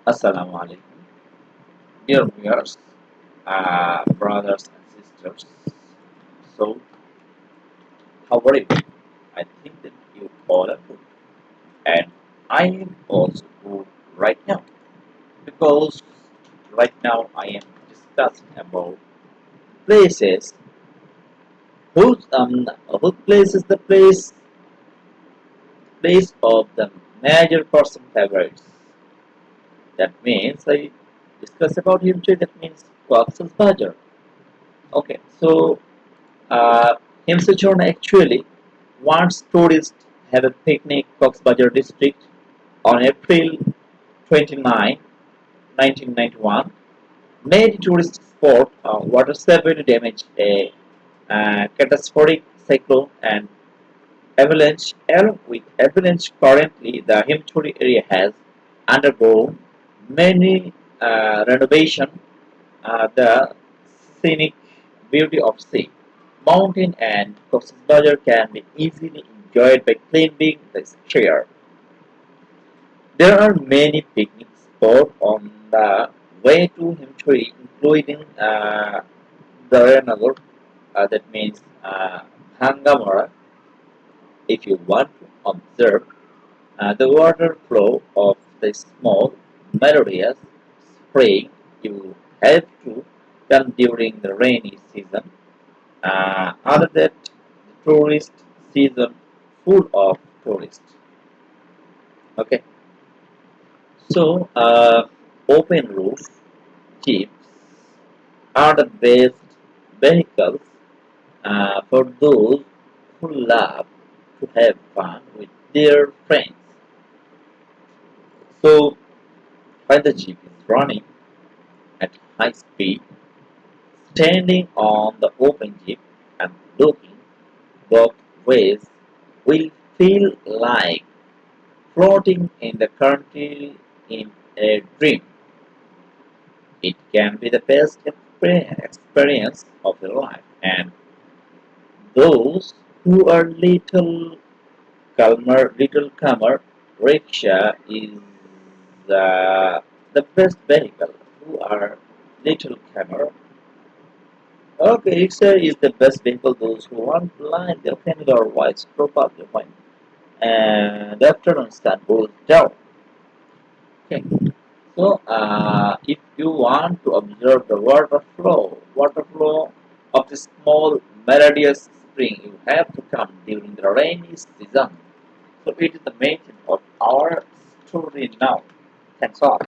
Assalamu alaikum, dear viewers, brothers and sisters. So, how are you? I think that you all are good, and I am also good right now because right now I am discussing about places whose place is the place of the major person favorites. That means I discuss about him too. That means Cox's Bajar. Okay, so Uh, Himsachon actually wants tourists have a picnic Cox's district on April 29, 1991. Many tourist spot water severely damaged a catastrophic cyclone and avalanche. Along with avalanche, currently the Himchuri area has undergone many renovation. The scenic beauty of sea. Mountain and Cox's Bazar can be easily enjoyed by climbing the stair. There are many picnic spots on the way to Himchuri, including Daranagar, that means Hangamara, if you want to observe the water flow of the small, melodious spring. You have to come during the rainy season. Other than the tourist season full of tourists. Okay, so open roof jeeps are the best vehicles for those who love to have fun with their friends. So when the jeep is running at high speed, standing on the open jeep and looking both ways will feel like floating in the country in a dream. It can be the best experience of your life. And those who are little calmer, rickshaw is the best vehicle. Who are little calmer. Okay, rickshaw is the best vehicle. Those who want line their family or wives drop up their point. And the afternoon sun goes down. Okay. So, if you want to observe the water flow of the small melodious spring, you have to come during the rainy season. So, it is the main thing of our story now. Thanks all.